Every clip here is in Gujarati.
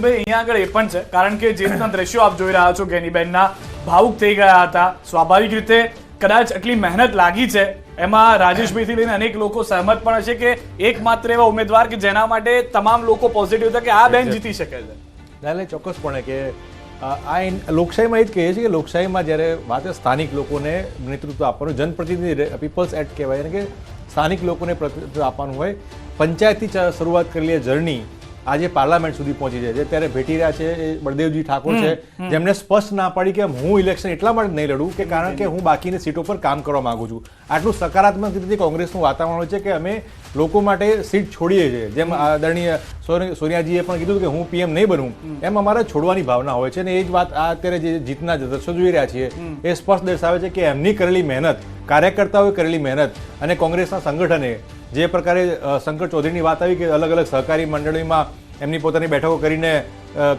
ભાઈ અહીંયા આગળ એ પણ છે કારણ કે જે રીતના દ્રશ્યો આપ જોઈ રહ્યા છો ગેનીબેનના ભાવુક થઈ ગયા હતા. સ્વાભાવિક રીતે કદાચ આટલી મહેનત લાગી છે એમાં રાજેશભાઈથી લઈને અનેક લોકો સહમત પણ હશે કે એકમાત્ર એવા ઉમેદવાર કે જેના માટે તમામ લોકો પોઝિટિવ હતા કે આ બેન જીતી શકે છે. એટલે ચોક્કસપણે કે આ લોકશાહીમાં એ જ કહીએ છીએ કે લોકશાહીમાં જ્યારે વાત સ્થાનિક લોકોને નેતૃત્વ આપવાનું, જનપ્રતિનિધિ પીપલ્સ એક્ટ કહેવાય, એટલે કે સ્થાનિક લોકોને પ્રતિનિધિત્વ આપવાનું હોય. પંચાયતથી શરૂઆત કરેલી જર્ની આજે પાર્લામેન્ટ સુધી પહોંચી જાય છે. ત્યારે ભેટી રહ્યા છે એ બળદેવજી ઠાકોર છે, જેમને સ્પષ્ટ ના પાડી કે હું ઇલેક્શન એટલા માટે નહીં લડું કે કારણ કે હું બાકીની સીટો પર કામ કરવા માંગુ છું. આટલું સકારાત્મક રીતે કોંગ્રેસનું વાતાવરણ હોય છે કે અમે લોકો માટે સીટ છોડીએ છીએ. જેમ આદરણીય સોનિયાજીએ પણ કીધું કે હું પીએમ નહીં બનું, એમ અમારે છોડવાની ભાવના હોય છે. અને એ જ વાત અત્યારે જે જીતના દ્રશ્યો જોઈ રહ્યા છીએ એ સ્પષ્ટ દર્શાવે છે કે એમની કરેલી મહેનત, કાર્યકર્તાઓએ કરેલી મહેનત અને કોંગ્રેસના સંગઠને જે પ્રકારે શંકર ચૌધરીની વાત આવી કે અલગ અલગ સહકારી મંડળીમાં એમની પોતાની બેઠકો કરીને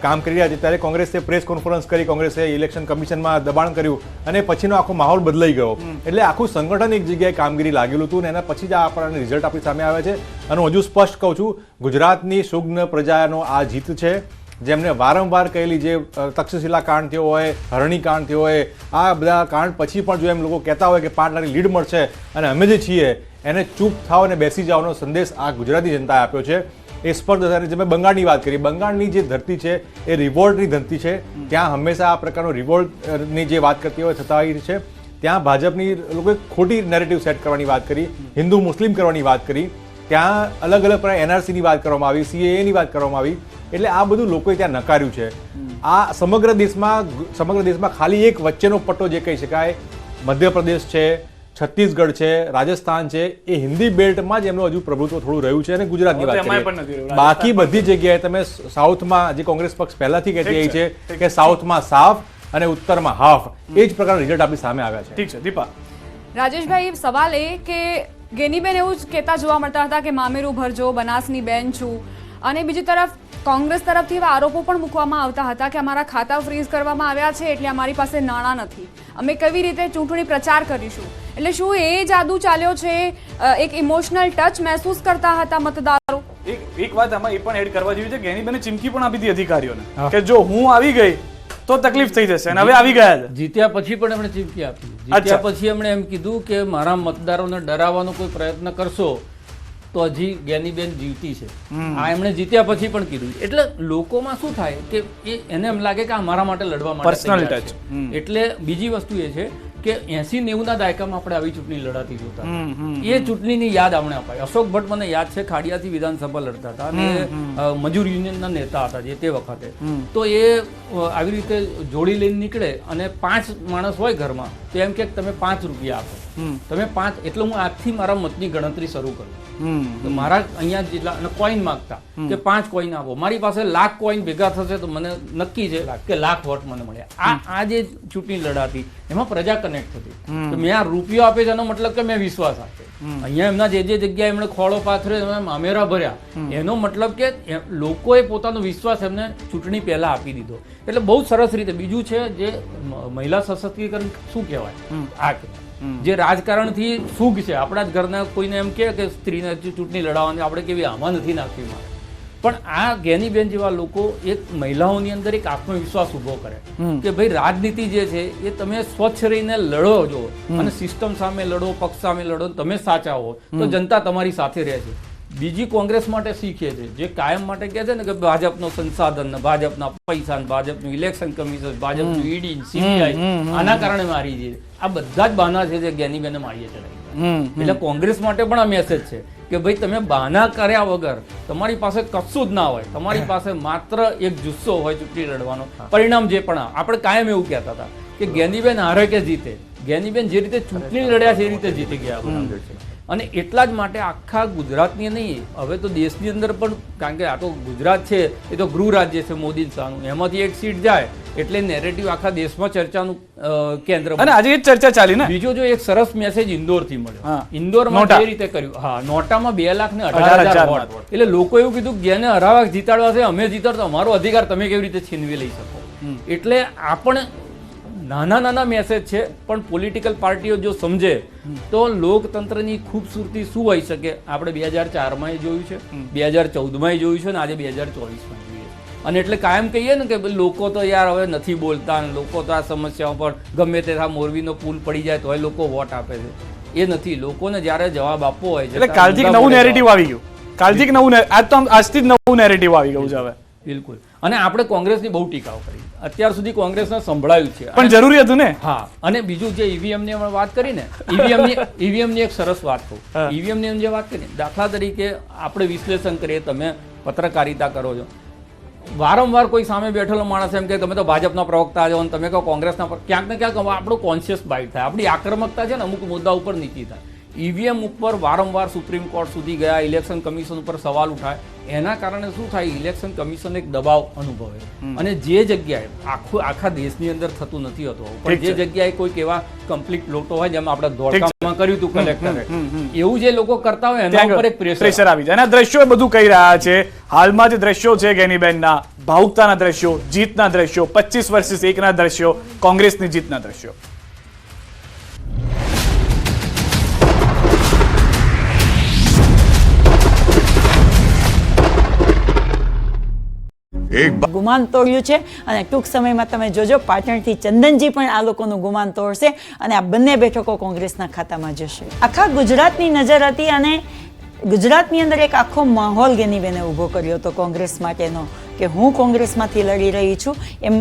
કામ કરી રહ્યા છે, ત્યારે કોંગ્રેસે પ્રેસ કોન્ફરન્સ કરી, કોંગ્રેસે ઇલેક્શન કમિશનમાં દબાણ કર્યું અને પછીનો આખો માહોલ બદલાઈ ગયો. એટલે આખું સંગઠન એક જગ્યાએ કામગીરી લાગેલું હતું અને એના પછી જ આપણને રિઝલ્ટ આપણી સામે આવે છે. અને હું હજુ સ્પષ્ટ કહું છું, ગુજરાતની સુજ્ઞ પ્રજાનો આ જીત છે. જેમને વારંવાર કહેલી જે તક્ષશિલા કાંડ થયો હોય, હરણી કાંડ થયો હોય, આ બધા કાંડ પછી પણ જો એમ લોકો કહેતા હોય કે 5 લાખની લીડ મળશે અને અમે જે છીએ એને ચૂપ થાવ અને બેસી જવાનો સંદેશ આ ગુજરાતી જનતાએ આપ્યો છે. એ સ્પષ્ટ. મેં બંગાળની વાત કરી, બંગાળની જે ધરતી છે એ રિવોલ્ટની ધરતી છે. ત્યાં હંમેશા આ પ્રકારનો રિવોલ્ટની જે વાત કરતી હોય થતા હોય છે. ત્યાં ભાજપની લોકોએ ખોટી નેરેટિવ સેટ કરવાની વાત કરી, હિન્દુ મુસ્લિમ કરવાની વાત કરી, ત્યાં અલગ અલગ પ્રકારે એનઆરસીની વાત કરવામાં આવી, સીએએની વાત કરવામાં આવી. એટલે આ બધું લોકોએ ત્યાં નકાર્યું છે. આ સમગ્ર દેશમાં ખાલી એક વચ્ચેનો પટ્ટો જે કહી શકાય મધ્યપ્રદેશ છે, છત્તીસગઢ છે, રાજસ્થાન છે, એ હિન્દી બેલ્ટમાં જ એમનું હજુ પ્રભુત્વ થોડું રહ્યું છે. અને ગુજરાતની વાત કરીએ, બાકી બધી જગ્યાએ તમે સાઉથમાં જે કોંગ્રેસ પક્ષ પહેલાથી કહેતી આવી છે કે સાઉથમાં સાફ અને ઉત્તરમાં હાફ, એ જ પ્રકારના રિઝલ્ટ આપણી સામે આવ્યા છે. ઠીક છે દીપા. રાજેશભાઈ, સવાલ એ કે ગેનીબેન એવું જ કહેતા જોવા મળતા હતા કે મામેરું ભરજો, બનાસની બેન છું, અને બીજી તરફ કોંગ્રેસ તરફથી એવા આરોપો પણ મૂકવામાં આવતા હતા કે અમારા ખાતા ફ્રીઝ કરવામાં આવ્યા છે એટલે અમારી પાસે નાણાં નથી, અમે કેવી રીતે ચૂંટણી પ્રચાર કરીશું. એટલે શું એ જાદુ ચાલ્યો છે? એક ઇમોશનલ ટચ મહેસૂસ કરતા હતા મતદારો? એક વાત આમાં એ પણ એડ કરવા જેવી છે, ગેનીબેને ચીમકી પણ આપી હતી અધિકારીઓને કે જો હું આવી ગઈ તો તકલીફ થઈ જશે, અને હવે આવી ગયા છે. જીત્યા પછી પણ એમણે ચીમકી આપી. જીત્યા પછી એમણે એમ કીધું કે મારા મતદારોને ડરાવવાનો કોઈ પ્રયત્ન કરશો તો હજી ગેનીબેન જીવતી છે. આ એમણે જીત્યા પછી પણ કીધું. એટલે લોકોમાં શું થાય કે એને એમ લાગે કે આ મારા માટે લડવા માટે પર્સનલ ટચ. એટલે બીજી વસ્તુ એ છે કે 80-90 ના દાયકામાં આપણે આવી ચૂંટણી લડાતી જોતા, એ ચૂંટણીની યાદ અમને અપાય. અશોક ભટ્ટ મને યાદ છે, ખાડિયાથી વિધાનસભા લડતા હતા અને મજૂર યુનિયનના નેતા હતા જે તે વખતે. તો એ આવી રીતે જોડી લઈને નીકળે અને 5 માણસ હોય ઘરમાં તો એમ કે તમે 5 રૂપિયા આપો, તમે 5, એટલે હું આજથી મારા મતની ગણતરી શરૂ કરું. તો મારા અહીંયા જેટલા કોઈન માંગતા કે 5 કોઈન આપો, મારી પાસે 1,00,000 કોઈન ભેગા થશે તો મને નક્કી છે કે 1,00,000 વોટ મને મળ્યા. આ જે ચૂંટણી લડાતી એમાં પ્રજા કનેક્ટ થતી. તો મેં આ રૂપિયો આપે છે એનો મતલબ કે મેં વિશ્વાસ આપ્યો. અહીંયા એમના જે જગ્યાએ એમણે ખોળો પાથર્યો, મામેરા ભર્યા, એનો મતલબ કે લોકોએ પોતાનો વિશ્વાસ એમને ચૂંટણી પહેલા આપી દીધો. એટલે બહુ સરસ રીતે. બીજું છે જે મહિલા સશક્તિકરણ શું કહેવાય, આ કહેવાય જે રાજકારણથી સુખ છે. આપણા જ ઘરના કોઈને એમ કે સ્ત્રીને ચૂંટણી લડાવવાની આપણે કેવી આમાં નથી નાખવી મારે, પણ આ ગેનીબેન જેવા લોકો એક મહિલાઓની અંદર એક આત્મવિશ્વાસ ઉભો કરે કે ભાઈ રાજનીતિ જે છે એ તમે સ્વચ્છ રહીને લડો છો અને સિસ્ટમ સામે લડો, પક્ષ સામે લડો, તમે સાચા હો તો જનતા તમારી સાથે રહે છે. બીજી કોંગ્રેસ માટે શીખે છે જે કાયમ માટે કહે છે ને કે ભાજપનો સંસાધન, ભાજપના પૈસા, ભાજપનું ઇલેક્શન કમિશન, ભાજપનું ઈડી, સીબીઆઈ આના કારણે મારી છે. આ બધા જ બહાના છે જે ગેનીબેને મારીએ ચડાવી. એટલે કોંગ્રેસ માટે પણ આ મેસેજ છે કે ભાઈ તમે બહાના કર્યા વગર તમારી પાસે કશું જ ના હોય, તમારી પાસે માત્ર એક જુસ્સો હોય ચૂંટણી લડવાનો. પરિણામ જે પણ આપણે કાયમ એવું કહેતા હતા કે ગેનીબેન હારે કે જીતે, ગેનીબેન જે રીતે ચૂંટણી લડ્યા છે એ રીતે જીતી ગયા. અને એટલા જ માટે આખા ગુજરાતની નહીં, હવે તો દેશની અંદર પણ, કારણ કે આ તો ગુજરાત છે એ તો ગૃહ રાજ્ય છે મોદી શાહનું, એમાંથી એક સીટ જાય એટલે નેરેટિવ આખા દેશમાં ચર્ચાનું કેન્દ્ર. અને આજે એ ચર્ચા ચાલી ને. બીજો જો એક સરસ મેસેજ ઇન્દોરથી મળ્યો. ઇન્દોરમાં જે રીતે કર્યું, હા, નોટામાં 2,18,000 વોટ. એટલે લોકો એવું કીધું કે જેને હરાવા જીતાડવા છે અમે જીતાડતો, અમારો અધિકાર તમે કેવી રીતે છીનવી લઈ શકો. એટલે આ પણ નાના મેસેજ છે, પણ પોલિટિકલ પાર્ટીઓ જો સમજે તો લોકતંત્રની ખૂબસૂરતી શું હોઈ શકે આપણે 2004માં જોયું છે, 2014માં જોયું છે અને આજે 2024માં જોઈએ. અને એટલે કાયમ કહીએ ને કે લોકો તો યાર હવે નથી બોલતા, અને લોકો તો આ સમસ્યાઓ પર ગમે તે મોરબીનો પુલ પડી જાય તો લોકો વોટ આપે છે. એ નથી, લોકોને જ્યારે જવાબ આપવો હોય છે એટલે કાલથી એક નવું નેરેટિવ આવી ગયું, કાલથી એક નવું આજથી જ નવું નેરેટિવ આવી ગયું છે હવે. બિલકુલ. અને આપણે કોંગ્રેસની બહુ ટીકાઓ કરી, અત્યાર સુધી કોંગ્રેસને સંભળાયું છે, પણ જરૂરી હતું ને. હા. અને બીજું જે ઈવીએમ ની આપણે વાત કરી ને, ઈવીએમ ની એક સરસ વાત કહું. ઈવીએમ ની જે વાત કરી, દાખલા તરીકે આપણે વિશ્લેષણ કરીએ, તમે પત્રકારિતા કરો છો, વારંવાર કોઈ સામે બેઠેલો માણસ એમ કે તમે તો ભાજપના પ્રવક્તા છો અને તમે કહો કોંગ્રેસના, ક્યાંક ને ક્યાંક આપણું કોન્શિયસ બાઇટ થાય, આપણી આક્રમકતા છે ને અમુક મુદ્દા ઉપર નીચી થાય. ઈવીએમ ઉપર વારંવાર સુપ્રીમ કોર્ટ સુધી ગયા, ઇલેક્શન કમિશન ઉપર સવાલ ઉઠાય, એના કારણે શું થાય, ઇલેક્શન કમિશન એક દબાવ અનુભવે. અને જે જગ્યાએ આખા દેશની અંદર થતું નથી હોતું, પણ જે જગ્યાએ કોઈક એવા કમ્પ્લીટ લોટો હોય, જેમ આપણે ધોળકામાં કર્યું હતું કલેક્ટરે, એવું જે લોકો કરતા હોય એના ઉપર એક પ્રેશર આવી જાય. અને દ્રશ્યો બધું કહી રહ્યા છે. હાલમાં જે દ્રશ્યો છે ગેનીબેનના, ભાવુકતાના દ્રશ્યો, જીતના દ્રશ્યો, 25 વર્સિસ 1ના દ્રશ્યો, કોંગ્રેસની જીતના દ્રશ્યો. ગુમાન તોડ્યું છે અને ટૂંક સમયમાં તમે જોજો પાટણથી ચંદનજી પણ આ લોકોનું ગુમાન તોડશે અને આ બંને બેઠકો કોંગ્રેસના ખાતામાં જશે. આખા ગુજરાતની નજર હતી અને ગુજરાતની અંદર એક આખો માહોલ ગેનીબેને ઊભો કર્યો હતો કોંગ્રેસ માટેનો, કે હું કોંગ્રેસમાંથી લડી રહી છું. એમ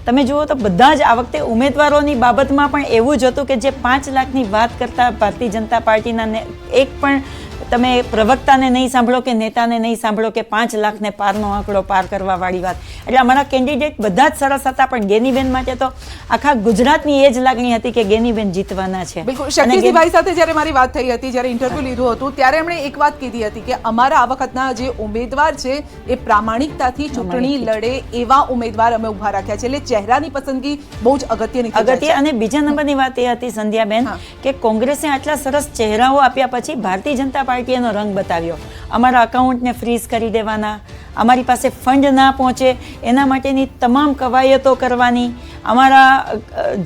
તમે જુઓ તો બધા જ આ વખતે ઉમેદવારોની બાબતમાં પણ એવું જ હતું કે જે 5 લાખની વાત કરતા ભારતીય જનતા પાર્ટીના એક પણ તમે પ્રવક્તાને નહીં સાંભળો કે નેતાને નહીં સાંભળો કે 5 લાખને પારનો આંકડો પાર કરવા વાળી વાત. એટલે અમારા કેન્ડિડેટ બધા જ સરસ હતા, પણ ગેનીબેન માટે તો આખા ગુજરાતની એ જ લાગણી હતી કે ગેનીબેન જીતવાના છે. બિલકુલ. શક્તિસિંહભાઈ સાથે જ્યારે મારી વાત થઈ હતી, જ્યારે ઇન્ટરવ્યુ લીધું હતું, ત્યારે એમણે એક વાત કીધી હતી કે અમારા આ વખતના જે ઉમેદવાર છે એ પ્રામાણિકતાથી ચૂંટણી લડે એવા ઉમેદવાર અમે ઉભા રાખ્યા છે. એટલે ચહેરાની પસંદગી બહુ જ અગત્યની અગત્ય. અને બીજા નંબરની વાત એ હતી સંધ્યાબેન કે કોંગ્રેસે આટલા સરસ ચહેરાઓ આપ્યા પછી ભારતીય જનતા પાર્ટી એનો રંગ બતાવ્યો. અમારા અકાઉન્ટને ફ્રીઝ કરી દેવાના, અમારી પાસે ફંડ ના પહોંચે એના માટેની તમામ કવાયતો કરવાની, અમારા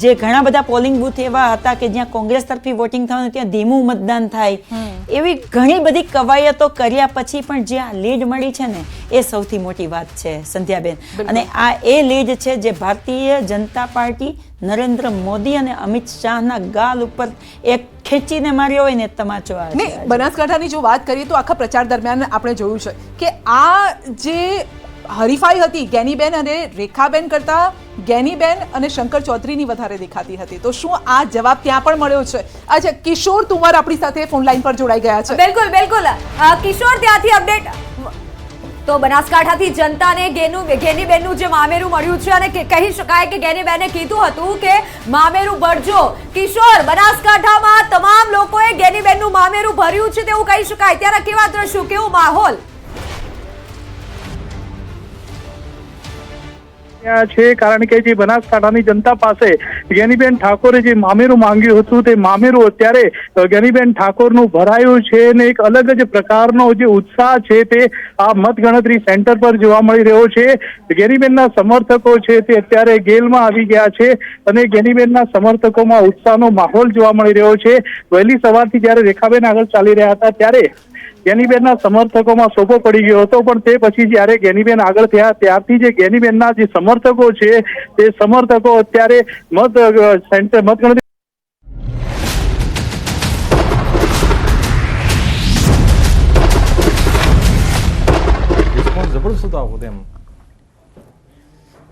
જે ઘણા બધા પોલિંગ બૂથ એવા હતા કે જ્યાં કોંગ્રેસ તરફી વોટિંગ થવાનું ત્યાં ધીમું મતદાન થાય, એવી ઘણી બધી કવાયતો કર્યા પછી પણ જે આ લીડ મળી છે ને એ સૌથી મોટી વાત છે સંધ્યાબેન. અને આ એ લીડ છે જે ભારતીય જનતા પાર્ટી નરેન્દ્ર મોદી અને અમિત શાહના ગાલ ઉપર એક ખેંચીને માર્યો હોય ને તમાચો. બનાસકાંઠાની જો વાત કરીએ તો આખા પ્રચાર દરમિયાન આપણે જોયું છે કે આ જે હરીફાઈ હતી ગેનીબેન અને રેખાબેન કરતા ગેનીબેન અને શંકર ચૌધરીની વધારે દેખાતી હતી. તો શું આ જવાબ ત્યાં પણ મળ્યો છે? અચ્છા, કિશોર તુમર આપણી સાથે ફોન લાઈન પર જોડાઈ ગયા છે. બિલકુલ બિલકુલ. કિશોર, ત્યાંથી અપડેટ. તો બનાસકાંઠાથી જનતાને ગેનીબેનનું જે મામેરું મળ્યું છે અને કહી શકાય કે ગેનીબેને કીધું હતું કે મામેરું ભરજો. કિશોર, બનાસકાંઠામાં તમામ લોકોએ ગેનીબેનનું મામેરું ભર્યું છે તેવું કહી શકાય. ત્યારે કેવા દ્રશ્યો, કેવો માહોલ છે? કારણ કે જે બનાસકાંઠાની જનતા પાસે ગેનીબેન ઠાકોરે જે મામેરું માંગ્યું હતું તે મામેરું અત્યારે ગેનીબેન ઠાકોરનું ભરાયું છે અને એક અલગ જ પ્રકારનો જે ઉત્સાહ છે તે આ મતગણતરી સેન્ટર પર જોવા મળી રહ્યો છે. ગેનીબેનના સમર્થકો છે તે અત્યારે ગેલમાં આવી ગયા છે અને ગેનીબેનના સમર્થકોમાં ઉત્સાહનો માહોલ જોવા મળી રહ્યો છે. વહેલી સવારથી જ્યારે રેખાબેન આગળ ચાલી રહ્યા હતા ત્યારે ગેનીબેનના સમર્થકોમાં સોપો પડી ગયો હતો, પણ તે પછી જ્યારે ગેનીબેન આગળ થયા ત્યારથી જે ગેનીબેનના જે સમર્થકો છે તે સમર્થકો અત્યારે મતગણતરી રિસ્પોન્સ જબરદસ્ત હતો આવો તેમ.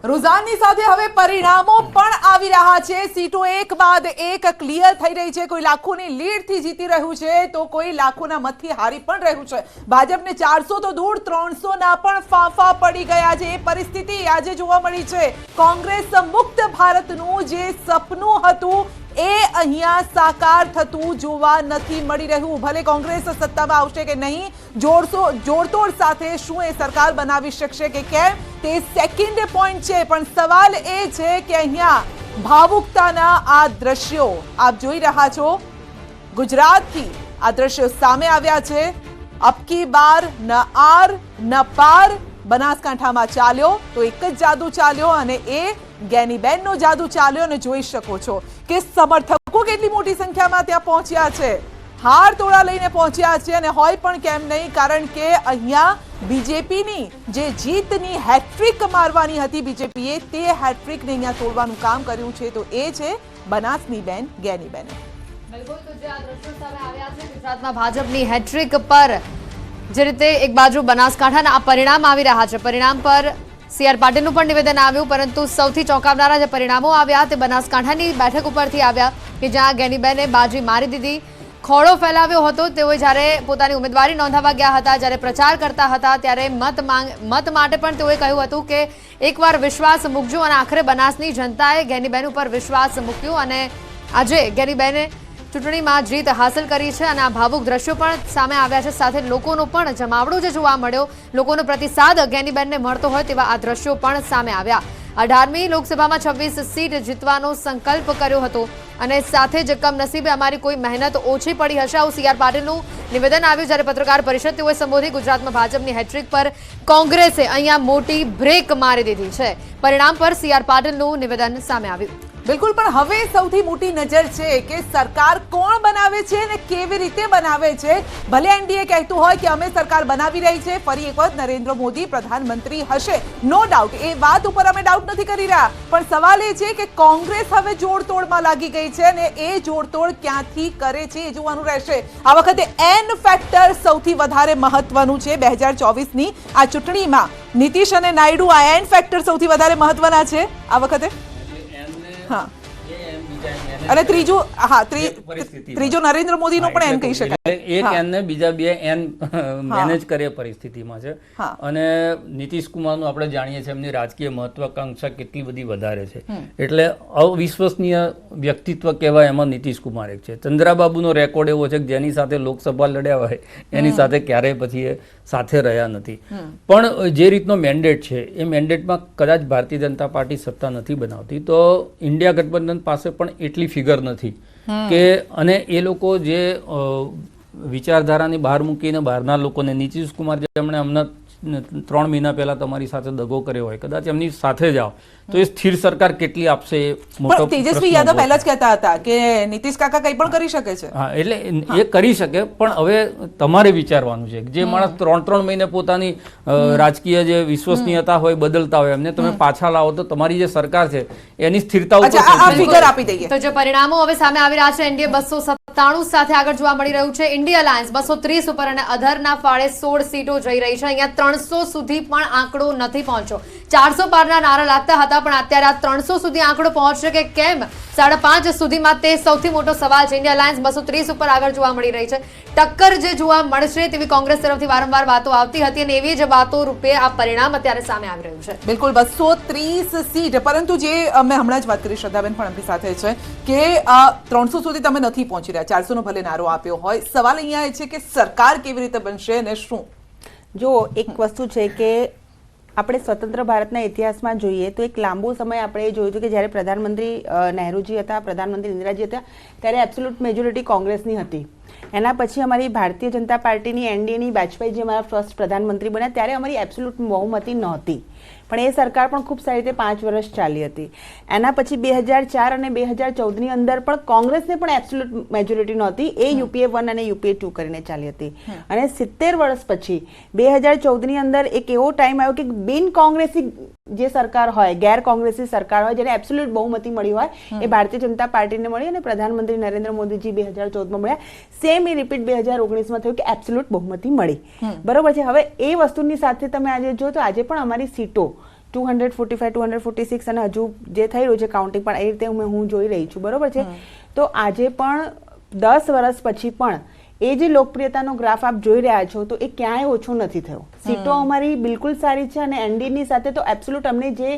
રુઝાનની સાથે હવે પરિણામો પણ આવી રહ્યા છે. સીટો એક બાદ એક ક્લિયર થઈ રહી છે. કોઈ લાખોની લીડથી જીતી રહ્યું છે તો કોઈ લાખોના મતથી હારી પણ રહ્યું છે. ભાજપને 400 તો દૂર 300 ના પણ ફાંફા પડી ગયા છે. એ પરિસ્થિતિ આજે જોવા મળી છે. કોંગ્રેસ મુક્ત ભારતનું જે સપનું હતું એ અહીંયા સાકાર થતું જોવા નથી મળી રહ્યું. ભલે કોંગ્રેસ સત્તામાં આવશે કે નહીં, જોડતોડ સાથે શું એ સરકાર બનાવી શકશે કે કેમ તે સેકન્ડ પોઈન્ટ છે, પણ સવાલ એ છે કે અહીંયા ભાવુકતાના આ દ્રશ્યો આપ જોઈ રહ્યા છો. ગુજરાતથી આ દ્રશ્યો સામે આવ્યા છે. અબકી બાર ન આર ન પાર બનાસકાંઠામાં ચાલ્યો તો એક જ જાદુ ચાલ્યો અને એ ગેનીબેનનો જાદુ ચાલ્યો. અને જોઈ શકો છો કે સમર્થકો કેટલી મોટી સંખ્યામાં ત્યાં પહોંચ્યા છે. હાર તોડા લઈને પહોંચ્યા છે અને હોય પણ કેમ નહીં, કારણ કે અહીંયા બીજેપીની જે જીતની હેટ્રિક મારવાની હતી બીજેપીએ, તે હેટ્રિકને અહીંયા તોડવાનું કામ કર્યું છે, તો એ છે બનાસની બેન ગેનીબેને. બિલકુલ, તો જે આ દ્રશ્યો સામે આવ્યા છે ગુજરાતમાં ભાજપની હેટ્રિક પર, જે રીતે એક બાજુ બનાસકાંઠાના આ પરિણામ આવી રહ્યા છે, પરિણામ પર CR પાટીલનું પણ નિવેદન આવ્યું, પરંતુ સૌથી ચોંકાવનારા જે પરિણામો આવ્યા તે બનાસકાંઠાની બેઠક ઉપરથી આવ્યા કે જ્યાં ગેનીબેને બાજી મારી દીધી. ખોળો ફેલાવ્યો હતો. તેઓ જ્યારે પોતાની ઉમેદવારી નોંધાવવા ગયા હતા, જ્યારે પ્રચાર કરતા હતા, ત્યારે મત માટે પણ તેઓએ કહ્યું હતું કે એકવાર વિશ્વાસ મૂકજો, અને આખરે બનાસની જનતાએ ગેનીબેન ઉપર વિશ્વાસ મૂક્યો અને આજે ગેનીબેને ચૂંટણીમાં જીત હાંસલ કરી છે. અને આ ભાવુક દ્રશ્યો પણ સામે આવ્યા છે, સાથે લોકોનો પણ જમાવડો જે જોવા મળ્યો, લોકોનો પ્રતિસાદ ગેનીબેનને મળતો હોય તેવા આ દ્રશ્યો પણ સામે આવ્યા. 18મી લોકસભામાં 26 સીટ જીતવાનો સંકલ્પ કર્યો હતો અને સાથે જ કમનસીબે અમારી કોઈ મહેનત ઓછી પડી હશે, આવું CR પાટીલનું નિવેદન આવ્યું. જ્યારે પત્રકાર પરિષદ તેઓએ સંબોધી. ગુજરાતમાં ભાજપની હેટ્રિક પર કોંગ્રેસે અહીંયા મોટી બ્રેક મારી દીધી છે. પરિણામ પર CR પાટીલનું નિવેદન સામે આવ્યું. બિલકુલ, પણ હવે સૌથી મોટી નજર છે કે સરકાર કોણ બનાવે છે અને કેવી રીતે બનાવે છે. ભલે એનડીએ કહેતું હોય કે અમે સરકાર બનાવી રહી છે, ફરી એક વખત નરેન્દ્ર મોદી પ્રધાનમંત્રી હશે, નો ડાઉટ, એ વાત ઉપર અમે ડાઉટ નથી કરી રહ્યા, પણ સવાલ એ છે કે કોંગ્રેસ હવે જોડતોડમાં લાગી ગઈ છે અને એ જોડતોડ ક્યાંથી કરે છે એ જોવાનું રહેશે. આ વખતે એન ફેક્ટર સૌથી વધારે મહત્વનું છે 2024ની આ ચૂંટણીમાં. નીતિશ અને નાયડુ, આ એન ફેક્ટર સૌથી વધારે મહત્વના છે આ વખતે. હા, અને ત્રીજો નરેન્દ્ર મોદીનો પણ એન કહી શકાય. એક એન ને બીજા બે એન મેનેજ કરે પરિસ્થિતિમાં છે. અને નીતિશ કુમારનું આપણે જાણીએ છીએ એમની રાજકીય મહત્વાકાંક્ષા કેટલી બધી વધારે છે, એટલે અવિશ્વસનીય વ્યક્તિત્વ કહેવાય એમાં નીતિશ કુમાર એક છે. ચંદ્રાબાબુનો રેકોર્ડ એવો છે કે જેની સાથે લોકસભા લડ્યા હોય એની સાથે ક્યારેય પછી એ સાથે રહ્યા નથી. પણ જે રીતનો મેન્ડેટ છે એ મેન્ડેટમાં કદાચ ભારતીય જનતા પાર્ટી સત્તા નથી બનાવતી, તો ઇન્ડિયા ગઠબંધન પાસે પણ એટલી ફિગર નથી કે, અને એ લોકો જે વિચારધારાની બહાર મૂકીને બહારના લોકોને, નીતિશ કુમાર જેમણે હમણાં 3 મહિના પહેલા તમારી સાથે દગો કર્યો હોય, કદાચ એમની સાથે જાઓ તો એ સ્થિર સરકાર કેટલી આપશે એ મોટો. તેજસ્વી યાદવ પહેલા જ કહેતા હતા કે નીતિશ કાકા કંઈ પણ કરી શકે છે. હા, એટલે એ કરી શકે, પણ હવે તમારે વિચારવાનું છે. જે માણસ 3 મહિને પોતાની રાજકીય જે વિશ્વસનીયતા હોય બદલતા હોય, એમને તમે પાછા લાવો તો તમારી જે સરકાર છે એની સ્થિરતા ઉપર ફિગર આપી દઈએ. તો જે પરિણામો હવે સામે આવી રહ્યા છે, એનડીએ 297 સાથે આગળ જોવા મળી રહ્યું છે, ઇન્ડિયા અલાયન્સ 230 ઉપર અને અધરના ફાળે 16 સીટો જઈ રહી છે. અહીંયા 300 સુધી પણ આંકડો નથી પહોંચ્યો. 400 પારના નારા લાગતા હતા, પણ અત્યારે આ 300 સુધી આંકડો પહોંચશે કે કેમ, 5.5 સુધીમાં તે સૌથી મોટો સવાલ છે. ઇન્ડિયા અલાયન્સ 230 ઉપર આગળ જોવા મળી રહી છે. ટક્કર જે જોવા મળશે તેવી કોંગ્રેસ તરફથી વારંવાર વાતો આવતી હતી, અને એવી જ વાતો રૂપે આ પરિણામ અત્યારે સામે આવી રહ્યું છે. બિલકુલ, 230 સીટ, પરંતુ જે અમે હમણાં જ વાત કરી, શ્રદ્ધાબેન પણ આપણી સાથે છે કે 300 સુધી તમે નથી પહોંચી રહ્યા, 400 નો ભલે નારો આપ્યો હોય. સવાલ અહીંયા એ છે કે સરકાર કેવી રીતે બનશે અને શું. જો એક વસ્તુ છે કે આપણે સ્વતંત્ર ભારતના ઇતિહાસમાં જોઈએ તો એક લાંબો સમય આપણે જોયું હતું કે જ્યારે પ્રધાનમંત્રી નહેરુજી હતા, પ્રધાનમંત્રી ઇન્દિરાજી હતા, ત્યારે એબ્સોલ્યુટ મેજોરિટી કોંગ્રેસની હતી. એના પછી અમારી ભારતીય જનતા પાર્ટીની એનડીએની વાજપેયી જે અમારા ફર્સ્ટ પ્રધાનમંત્રી બન્યા ત્યારે અમારી એબ્સોલ્યુટ બહુમતી નહોતી, પણ એ સરકાર પણ ખૂબ સારી રીતે 5 વર્ષ ચાલી હતી. એના પછી 2004 અને 2014ની અંદર પણ કોંગ્રેસને પણ એબ્સોલ્યુટ મેજોરિટી નહોતી, એ UPA 1 અને UPA 2 કરીને ચાલી હતી. અને 70 વર્ષ પછી 2014ની અંદર એક એવો ટાઈમ આવ્યો કે બિન કોંગ્રેસી જે સરકાર હોય, ગેર કોંગ્રેસી સરકાર હોય, જેને એબ્સોલ્યુટ બહુમતી મળી હોય, એ ભારતીય જનતા પાર્ટીને મળી અને પ્રધાનમંત્રી નરેન્દ્ર મોદીજી 2014માં મળ્યા. સેમ એ રિપીટ 2019માં થયું કે એબ્સોલ્યુટ બહુમતી મળી. બરોબર છે. હવે એ વસ્તુની સાથે તમે આજે જો તો આજે પણ અમારી સીટો 245, 246 અને હજુ જે થઈ રહ્યું છે કાઉન્ટિંગ પણ એ રીતે હું જોઈ રહી છું. બરોબર છે. તો આજે પણ 10 વર્ષ પછી પણ એ જે લોકપ્રિયતાનો ગ્રાફ આપ જોઈ રહ્યા છો તો એ ક્યાંય ઓછો નથી થયો. સીટો અમારી બિલકુલ સારી છે અને એનડીની સાથે તો એબ્સોલ્યુટ અમને જે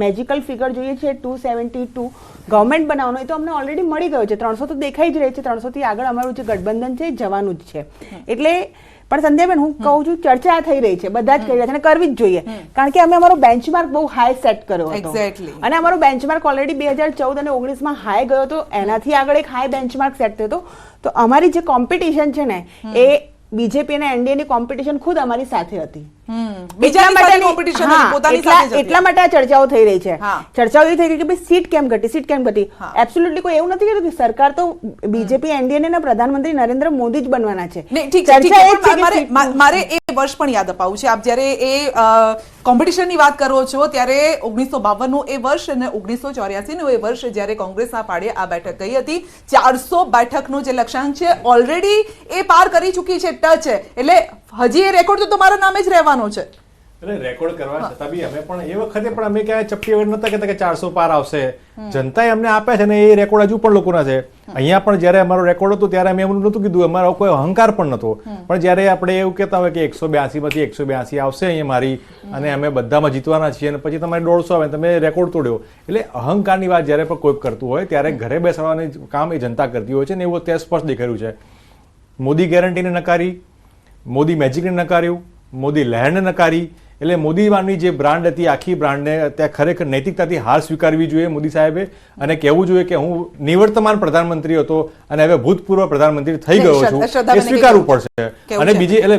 મેજિકલ ફિગર જોઈએ છે 272 ગવર્મેન્ટ બનાવવાનો એ તો અમને ઓલરેડી મળી ગયો છે. 300 તો દેખાઈ જ રહી છે, 300 થી આગળ અમારું જે ગઠબંધન છે એ જવાનું જ છે. એટલે પણ સંધ્યાબેન હું કહું છું ચર્ચા થઈ રહી છે, બધા જ કરી રહ્યા છે અને કરવી જ જોઈએ, કારણ કે અમે અમારો બેન્ચમાર્ક બહુ હાઈ સેટ કર્યો હતો અને અમારો બેન્ચમાર્ક ઓલરેડી 2014 અને 19માં હાઈ ગયો હતો, એનાથી આગળ એક હાઈ બેન્ચમાર્ક સેટ થયો હતો. તો અમારી જે કોમ્પિટિશન છે ને એ બીજેપી અને એનડીએ ની કોમ્પિટિશન ખુદ અમારી સાથે હતી. બીજાની સાથે competition નથી, પોતાની સાથે જ હતી. એટલા માટે આ ચર્ચાઓ થઈ રહી છે. હા. ચર્ચાઓ એ થઈ રહી કે ભાઈ સીટ કેમ ઘટી. એબ્સોલ્યુટલી કોઈ એવું નથી કહેતું કે સરકાર તો બીજેપી એનડીએ ના પ્રધાનમંત્રી નરેન્દ્ર મોદી જ બનવાના છે. નહીં, ઠીક છે, ઠીક ચર્ચા છે, એ જ છે પણ કે મારે એ વર્ષ પણ યાદ અપાવું છે. આપ જ્યારે એ કોમ્પિટિશનની વાત કરો છો ત્યારે 1952 નું એ વર્ષ અને 1984 નું એ વર્ષ જ્યારે કોંગ્રેસના પાડે આ બેઠક ગઈ હતી. 400 બેઠકનું જે લક્ષ્યાંક છે ઓલરેડી એ પાર કરી ચૂકી છે, ટચ છે. એટલે હજી એ રેકોર્ડ તો તમારા નામે જ રહેવાનો છે. એટલે રેકોર્ડ કરવા છતાં બી અમે પણ એ વખતે પણ અમે ક્યાંય ચપટી વગર નતા કહેતા કે 400 પાર આવશે. જનતાએ અમને આપ્યા છે ને એ રેકોર્ડ હજુ પણ લોકોના છે. અહીંયા પણ જ્યારે અમારો રેકોર્ડ હતો ત્યારે અમે એવું નહોતું કીધું, અમારો કોઈ અહંકાર પણ નહોતો. પણ જ્યારે આપણે એવું કહેતા હોય કે 182 માંથી 182 આવશે અહીંયા મારી અને અમે બધામાં જીતવાના છીએ અને પછી તમારે 150 આવે તમે રેકોર્ડ તોડ્યો. એટલે અહંકારની વાત જ્યારે પણ કોઈ કરતું હોય ત્યારે ઘરે બેસવાનું કામ એ જનતા કરતી હોય છે ને એવું અત્યારે સ્પષ્ટ દેખાયું છે. મોદી ગેરંટીને નકારી, મોદી મેજિકને નકાર્યું, મોદી લહેરને નકારી. એટલે મોદીની જે બ્રાન્ડ હતી આખી બ્રાન્ડને અત્યારે ખરેખર નૈતિકતાથી હાર સ્વીકારવી જોઈએ મોદી સાહેબે અને કહેવું જોઈએ કે હું નિવર્તમાન પ્રધાનમંત્રી હતો અને હવે ભૂતપૂર્વ પ્રધાનમંત્રી થઈ ગયો છું, એ સ્વીકારવું પડશે. અને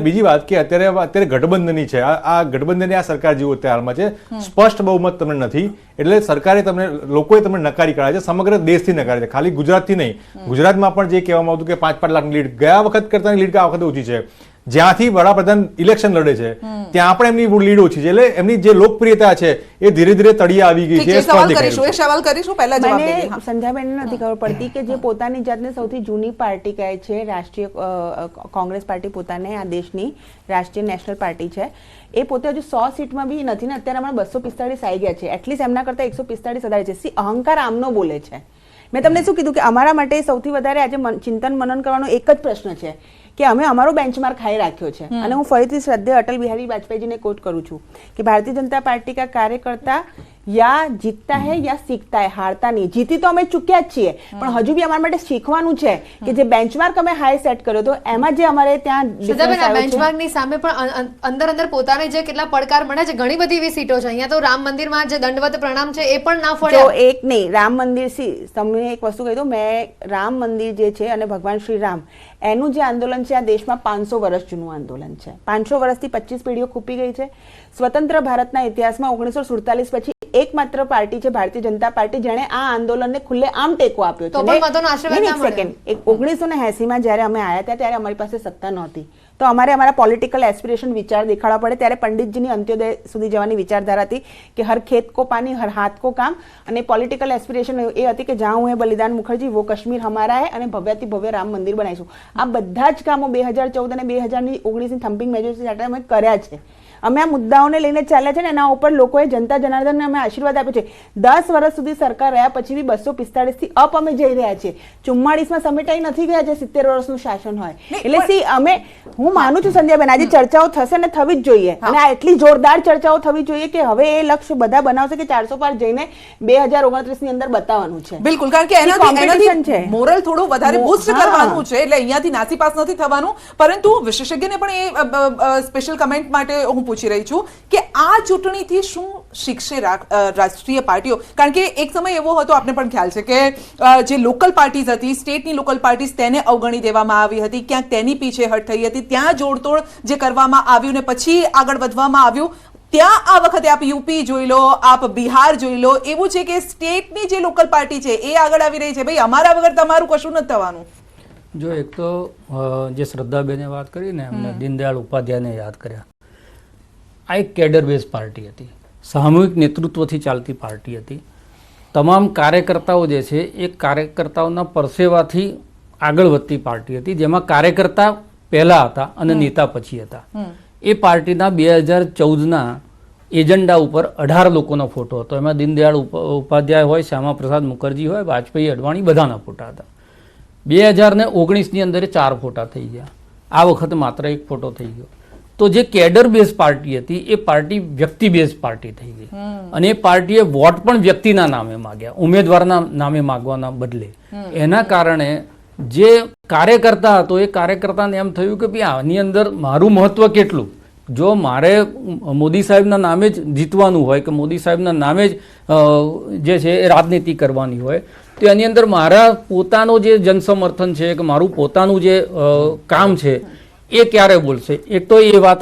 બીજી વાત કે અત્યારે ગઠબંધનની છે, આ ગઠબંધનની આ સરકાર જેવું અત્યારે હાલમાં છે, સ્પષ્ટ બહુમત તમને નથી. એટલે સરકારે લોકોએ તમને નકારી કાઢ્યા છે, સમગ્ર દેશથી નકારી છે, ખાલી ગુજરાતથી નહીં. ગુજરાતમાં પણ જે કહેવામાં આવતું કે 5-5 લાખની લીડ ગયા વખત કરતાની લીડ આ વખતે ઓછી છે. જ્યાંથી વડાપ્રધાન ઇલેક્શન લડે છે ત્યાં પણ એમની લીડ ઓછી છે. એટલે એમની જે લોકપ્રિયતા છે એ ધીરે ધીરે તળિયે આવી ગઈ છે. સવાલ કરીશું પહેલા જવાબ મને દેજો. હા. સંધ્યાબેનને નથી ખબર પડતી કે જે પોતાની જાતને સૌથી જૂની પાર્ટી કહે છે, રાષ્ટ્રીય કોંગ્રેસ પાર્ટી પોતાને આ દેશની રાષ્ટ્રીય નેશનલ પાર્ટી છે, એ પોતે હજુ 100 સીટમાં બી નથી ને અત્યારે હમણાં 245 આવી ગયા છે. એટલીસ્ટ એમના કરતા 145 વધારે છે. અહંકાર આમનો બોલે છે. મેં તમને શું કીધું કે અમારા માટે સૌથી વધારે આજે ચિંતન મનન કરવાનો એક જ પ્રશ્ન છે કે અમે અમારો બેન્ચમાર્ક હાઈ રાખ્યો છે. અને હું ફરીથી શ્રદ્ધેય અટલ બિહારી વાજपेयीજીને કોટ કરું છું કે ભારતીય જનતા પાર્ટી કા કાર્યકર્તા યા જીતતા હે યા સીખતા હે, હારતા નહીં. જીતી તો અમે ચૂક્યા જ છીએ પણ હજુ બી અમારા માટે શીખવાનું છે કે જે બેન્ચમાર્ક અમે હાઈ સેટ કર્યો તો એમાં જે અમારે ત્યાં બેન્ચમાર્કની સામે પણ અંદર પોતાને જે કેટલા પડકાર મળે છે, ઘણી બધી એવી સીટો છે. અહીંયા તો રામ મંદિરમાં જે દંડવત પ્રણામ છે એ પણ ના ફળ્યા. તો એક નહીં, રામ મંદિર તમને એક વસ્તુ કહી દઉં, મેં રામ મંદિર જે છે અને ભગવાન શ્રી રામ એનું જે આંદોલન છે આ દેશમાં 500 વર્ષ જૂનું આંદોલન છે. 500 વર્ષથી 25 પેઢીઓ ખૂપી ગઈ છે. સ્વતંત્ર ભારતના ઇતિહાસમાં 1947 પછી એકમાત્ર પાર્ટી છે ભારતીય જનતા પાર્ટી જેણે આ આંદોલનને ખુલ્લે આમ ટેકો આપ્યો છે. 1980 માં જ્યારે અમે આવ્યા હતા ત્યારે અમારી પાસે સત્તા નહોતી તો અમારે અમારા પોલિટિકલ એસ્પિરેશન વિચાર દેખાડવા પડે. ત્યારે પંડિતજીની અંત્યોદય સુધી જવાની વિચારધારા હતી કે હર ખેત કો પાણી હર હાથ કો કામ. અને પોલિટિકલ એસ્પિરેશન એ હતી કે જ્યાં હું હે બલિદાન મુખર્જી વો કશ્મીર હમારા હે અને ભવ્યાથી ભવ્ય રામ મંદિર બનાવીશું. આ બધા જ કામો 2014 અને 2019ની થમ્પિંગ મેજોરિટી સાથે અમે કર્યા છે. અમે આ મુદ્દાઓને લઈને ચાલ્યા છે ને એના ઉપર લોકોએ જનતા જનાર્દનને અમે આશીર્વાદ આપ્યો છે. 10 વર્ષ સુધી સરકાર રહ્યા પછી બી 245 થી અપ અમે જઈ રહ્યા છીએ. 44માં સમેટાઈ નથી ગયા જે 70 વર્ષનું શાસન હોય. એટલે હું માનું છું સંધ્યાબેન આજે ચર્ચાઓ થશે ને થવી જ જોઈએ અને આ એટલી જોરદાર ચર્ચાઓ થવી જોઈએ કે હવે એ લક્ષ્ય બધા બનાવશે કે 400 પાર જઈને 2029 ની અંદર બતાવવાનું છે. બિલકુલ, કારણ કે એનાથી મોરલ થોડું વધારે બૂસ્ટ કરવાનું છે. એટલે અહીંયાથી નાસીપાસ નથી થવાનું. પરંતુ વિશેષજ્ઞને પણ એ સ્પેશિયલ કમેન્ટ માટે હું પૂછી રહી છું કે આ ચૂંટણીથી શું શીખશે રાષ્ટ્રીય પાર્ટીઓ? કારણ કે એક સમય એવો હતો, આપને પણ ખ્યાલ છે કે જે લોકલ પાર્ટીઝ હતી, સ્ટેટની લોકલ પાર્ટીઝ તેને અવગણી દેવામાં આવી હતી, ક્યાંક તેની પીછેહટ થઈ હતી, ત્યાં જોડતોડ જે કરવામાં આવ્યું ને પછી આગળ વધવામાં આવ્યું. ત્યાં આ વખતે આપ યુપી જોઈ લો, આપ બિહાર જોઈ લો, એવું છે કે સ્ટેટની જે લોકલ પાર્ટી છે એ આગળ આવી રહી છે. ભાઈ અમારા વગર તમારું કશું નથી થવાનું. જો એક તો જે શ્રદ્ધાબેને વાત કરી ને એમને દીનદયાળ ઉપાધ્યાયને યાદ કર્યા. આ એક કેડર બેઝ પાર્ટી હતી, સામૂહિક નેતૃત્વથી ચાલતી પાર્ટી હતી. તમામ કાર્યકર્તાઓ જે છે એ કાર્યકર્તાઓના પરસેવાથી આગળ વધતી પાર્ટી હતી, જેમાં કાર્યકર્તા પહેલા હતા અને નેતા પછી હતા. એ પાર્ટીના 2014ના એજન્ડા ઉપર 18 લોકોનો ફોટો હતો. એમાં દીનદયાળ ઉપાધ્યાય હોય, શ્યામા પ્રસાદ મુખર્જી હોય, વાજપેયી, અડવાણી બધાના ફોટા હતા. 2019ની અંદર 4 ફોટા થઈ ગયા. આ વખતે માત્ર 1 ફોટો થઈ ગયો. તો જે કેડર બેઝ પાર્ટી હતી એ પાર્ટી વ્યક્તિ બેઝ પાર્ટી થઈ ગઈ અને એ પાર્ટીએ વોટ પણ વ્યક્તિના નામે માગ્યા, ઉમેદવારના નામે માગવાના બદલે. એના કારણે જે કાર્યકર્તા હતો એ કાર્યકર્તાને એમ થયું કે ભાઈ આની અંદર મારું મહત્વ કેટલું. જો મારે મોદી સાહેબના નામે જ જીતવાનું હોય કે મોદી સાહેબના નામે જ જે છે એ રાજનીતિ કરવાની હોય તો એની અંદર મારા પોતાનો જે જનસમર્થન છે કે મારું પોતાનું જે કામ છે એ ક્યારે બોલશે? એક તો એ વાત